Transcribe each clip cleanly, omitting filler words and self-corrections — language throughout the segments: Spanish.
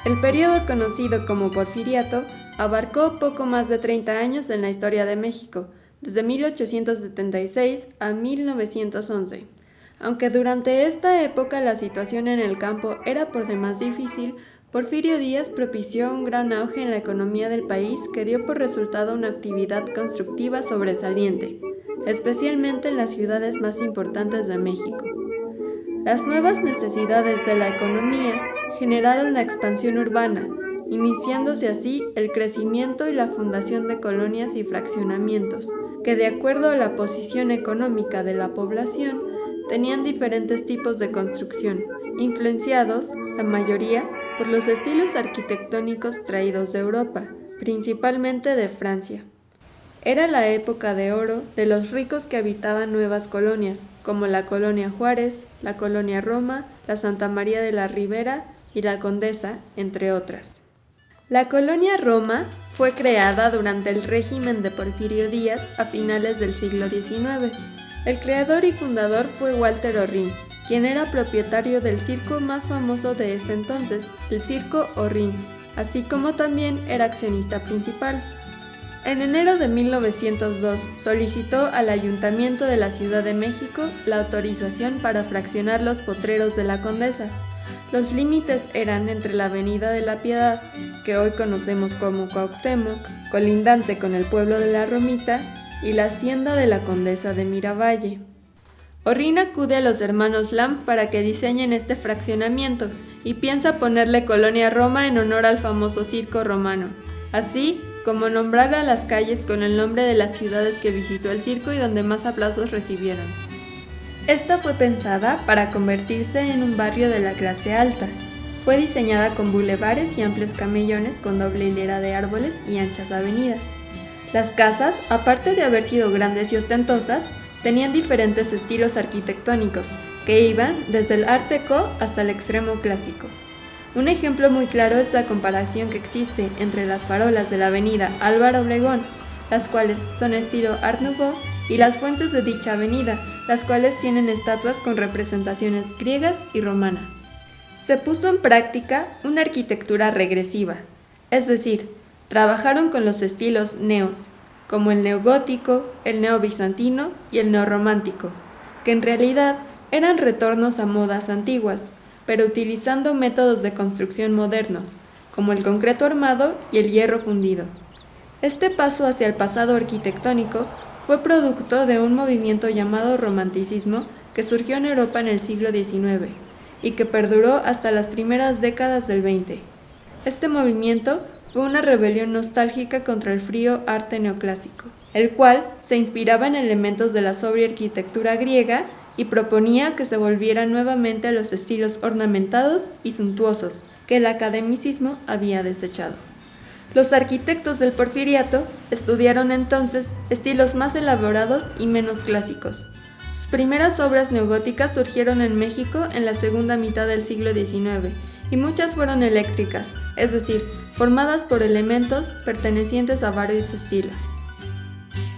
El periodo conocido como Porfiriato abarcó poco más de 30 años en la historia de México, desde 1876 a 1911. Aunque durante esta época la situación en el campo era por demás difícil, Porfirio Díaz propició un gran auge en la economía del país que dio por resultado una actividad constructiva sobresaliente, especialmente en las ciudades más importantes de México. Las nuevas necesidades de la economía generaron la expansión urbana, iniciándose así el crecimiento y la fundación de colonias y fraccionamientos, que de acuerdo a la posición económica de la población, tenían diferentes tipos de construcción, influenciados, la mayoría, por los estilos arquitectónicos traídos de Europa, principalmente de Francia. Era la época de oro de los ricos que habitaban nuevas colonias, como la Colonia Juárez, la Colonia Roma, la Santa María de la Ribera y la Condesa, entre otras. La Colonia Roma fue creada durante el régimen de Porfirio Díaz a finales del siglo XIX. El creador y fundador fue Walter Orrin, quien era propietario del circo más famoso de ese entonces, el Circo Orrin, así como también era accionista principal. En enero de 1902 solicitó al Ayuntamiento de la Ciudad de México la autorización para fraccionar los potreros de la Condesa. Los límites eran entre la Avenida de la Piedad, que hoy conocemos como Cuauhtémoc, colindante con el pueblo de La Romita, y la hacienda de la Condesa de Miravalle. Orrin acude a los hermanos Lam para que diseñen este fraccionamiento y piensa ponerle Colonia Roma en honor al famoso circo romano, así como nombrar a las calles con el nombre de las ciudades que visitó el circo y donde más aplausos recibieron. Esta fue pensada para convertirse en un barrio de la clase alta. Fue diseñada con bulevares y amplios camellones con doble hilera de árboles y anchas avenidas. Las casas, aparte de haber sido grandes y ostentosas, tenían diferentes estilos arquitectónicos, que iban desde el Art Deco hasta el extremo clásico. Un ejemplo muy claro es la comparación que existe entre las farolas de la avenida Álvaro Obregón, las cuales son estilo Art Nouveau, y las fuentes de dicha avenida, las cuales tienen estatuas con representaciones griegas y romanas. Se puso en práctica una arquitectura regresiva, es decir, trabajaron con los estilos neos, como el neogótico, el neobizantino y el neorromántico, que en realidad eran retornos a modas antiguas, pero utilizando métodos de construcción modernos, como el concreto armado y el hierro fundido. Este paso hacia el pasado arquitectónico fue producto de un movimiento llamado romanticismo que surgió en Europa en el siglo XIX y que perduró hasta las primeras décadas del XX. Este movimiento fue una rebelión nostálgica contra el frío arte neoclásico, el cual se inspiraba en elementos de la sobria arquitectura griega y proponía que se volviera nuevamente a los estilos ornamentados y suntuosos que el academicismo había desechado. Los arquitectos del Porfiriato estudiaron entonces estilos más elaborados y menos clásicos. Sus primeras obras neogóticas surgieron en México en la segunda mitad del siglo XIX y muchas fueron eléctricas, es decir, formadas por elementos pertenecientes a varios estilos.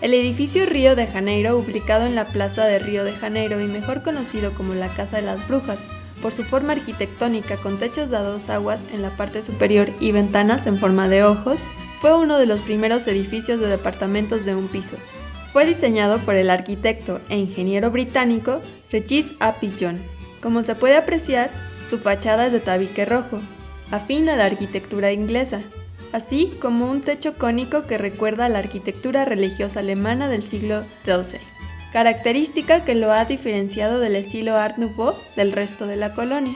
El edificio Río de Janeiro, ubicado en la plaza de Río de Janeiro y mejor conocido como la Casa de las Brujas, por su forma arquitectónica con techos a dos aguas en la parte superior y ventanas en forma de ojos, fue uno de los primeros edificios de departamentos de un piso. Fue diseñado por el arquitecto e ingeniero británico Regis Appice John. Como se puede apreciar, su fachada es de tabique rojo, afín a la arquitectura inglesa, así como un techo cónico que recuerda a la arquitectura religiosa alemana del siglo XII, característica que lo ha diferenciado del estilo Art Nouveau del resto de la colonia.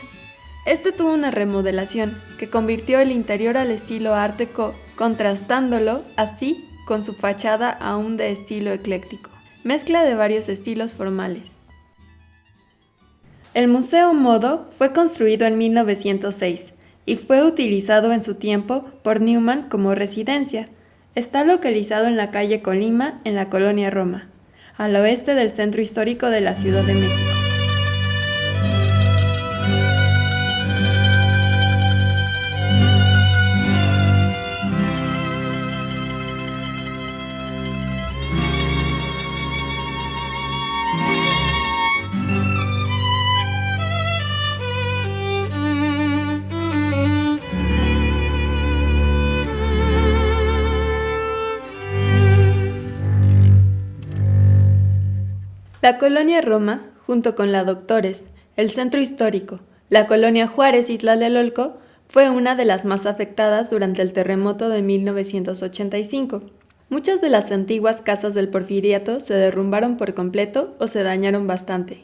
Este tuvo una remodelación que convirtió el interior al estilo Art Deco, contrastándolo así con su fachada aún de estilo ecléctico, mezcla de varios estilos formales. El Museo Modo fue construido en 1906 y fue utilizado en su tiempo por Neumann como residencia. Está localizado en la calle Colima, en la colonia Roma, al oeste del centro histórico de la Ciudad de México. La colonia Roma, junto con la Doctores, el Centro Histórico, la colonia Juárez y Tlatelolco, fue una de las más afectadas durante el terremoto de 1985. Muchas de las antiguas casas del Porfiriato se derrumbaron por completo o se dañaron bastante.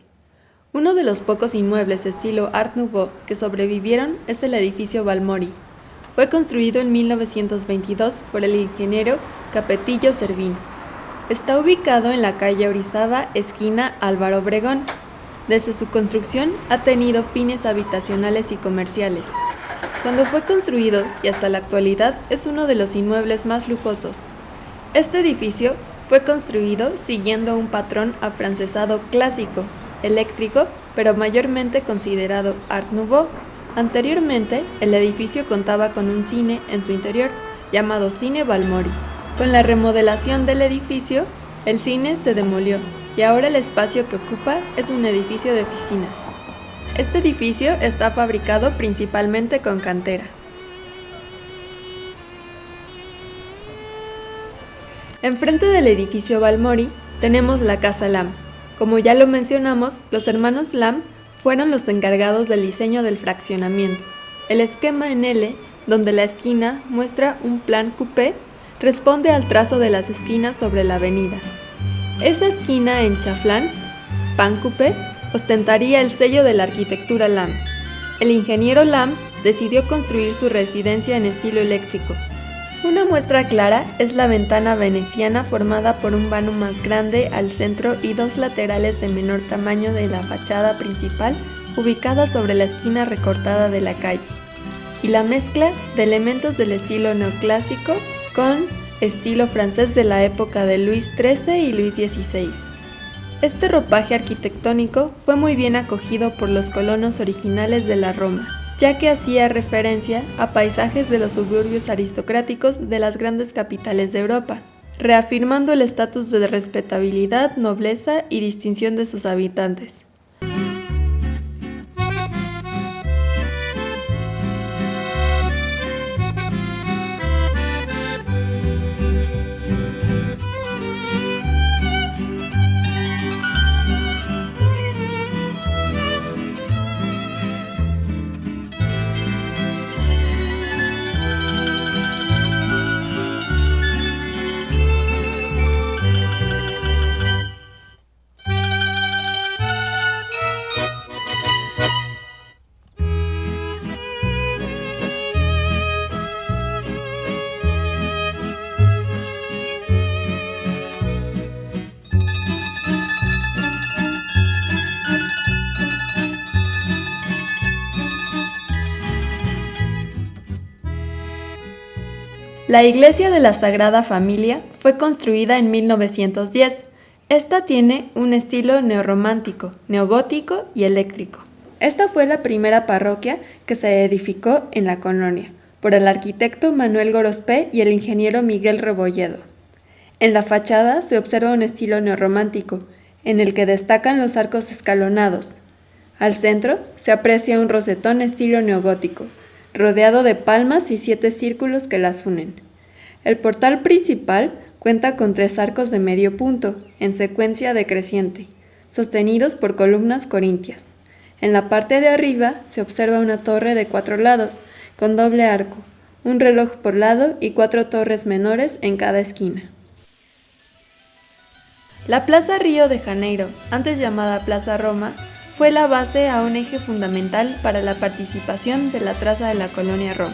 Uno de los pocos inmuebles estilo Art Nouveau que sobrevivieron es el edificio Balmori. Fue construido en 1922 por el ingeniero Capetillo Servín. Está ubicado en la calle Orizaba, esquina Álvaro Obregón. Desde su construcción ha tenido fines habitacionales y comerciales. Cuando fue construido y hasta la actualidad es uno de los inmuebles más lujosos. Este edificio fue construido siguiendo un patrón afrancesado clásico, eléctrico, pero mayormente considerado Art Nouveau. Anteriormente, el edificio contaba con un cine en su interior, llamado Cine Balmori. Con la remodelación del edificio, el cine se demolió y ahora el espacio que ocupa es un edificio de oficinas. Este edificio está fabricado principalmente con cantera. Enfrente del edificio Balmori tenemos la Casa Lam. Como ya lo mencionamos, los hermanos Lam fueron los encargados del diseño del fraccionamiento. El esquema en L, donde la esquina muestra un plan coupé, responde al trazo de las esquinas sobre la avenida. Esa esquina en chaflán, pan coupé, ostentaría el sello de la arquitectura Lam. El ingeniero Lam decidió construir su residencia en estilo eléctrico. Una muestra clara es la ventana veneciana formada por un vano más grande al centro y dos laterales de menor tamaño de la fachada principal ubicada sobre la esquina recortada de la calle, y la mezcla de elementos del estilo neoclásico con estilo francés de la época de Luis XIII y Luis XVI. Este ropaje arquitectónico fue muy bien acogido por los colonos originales de la Roma, ya que hacía referencia a paisajes de los suburbios aristocráticos de las grandes capitales de Europa, reafirmando el estatus de respetabilidad, nobleza y distinción de sus habitantes. La iglesia de la Sagrada Familia fue construida en 1910. Esta tiene un estilo neorromántico, neogótico y eléctrico. Esta fue la primera parroquia que se edificó en la colonia por el arquitecto Manuel Gorospe y el ingeniero Miguel Rebolledo. En la fachada se observa un estilo neorromántico, en el que destacan los arcos escalonados. Al centro se aprecia un rosetón estilo neogótico, rodeado de palmas y 7 círculos que las unen. El portal principal cuenta con 3 arcos de medio punto, en secuencia decreciente, sostenidos por columnas corintias. En la parte de arriba se observa una torre de 4 lados, con doble arco, un reloj por lado y 4 torres menores en cada esquina. La Plaza Río de Janeiro, antes llamada Plaza Roma, fue la base a un eje fundamental para la participación de la traza de la colonia Roma.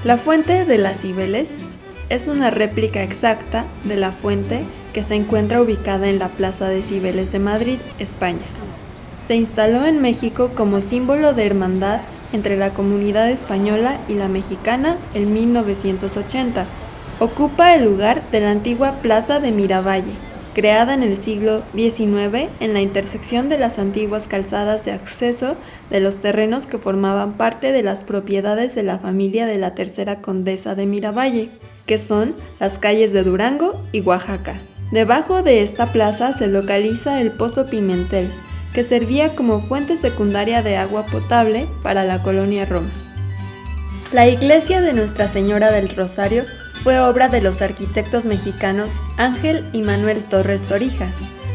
La fuente de las Cibeles es una réplica exacta de la fuente que se encuentra ubicada en la Plaza de Cibeles de Madrid, España. Se instaló en México como símbolo de hermandad entre la comunidad española y la mexicana en 1980. Ocupa el lugar de la antigua Plaza de Miravalle, creada en el siglo XIX en la intersección de las antiguas calzadas de acceso de los terrenos que formaban parte de las propiedades de la familia de la tercera condesa de Miravalle, que son las calles de Durango y Oaxaca. Debajo de esta plaza se localiza el Pozo Pimentel, que servía como fuente secundaria de agua potable para la colonia Roma. La iglesia de Nuestra Señora del Rosario fue obra de los arquitectos mexicanos Ángel y Manuel Torres Torija.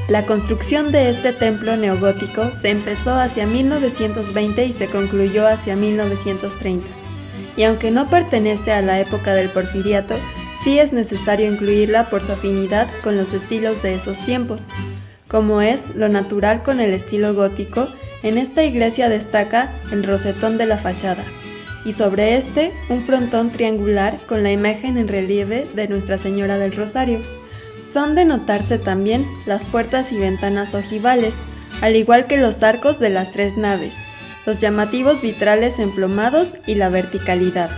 La construcción de este templo neogótico se empezó hacia 1920 y se concluyó hacia 1930. Y aunque no pertenece a la época del Porfiriato, sí es necesario incluirla por su afinidad con los estilos de esos tiempos. Como es lo natural con el estilo gótico, en esta iglesia destaca el rosetón de la fachada, y sobre este un frontón triangular con la imagen en relieve de Nuestra Señora del Rosario. Son de notarse también las puertas y ventanas ojivales, al igual que los arcos de las tres naves, los llamativos vitrales emplomados y la verticalidad.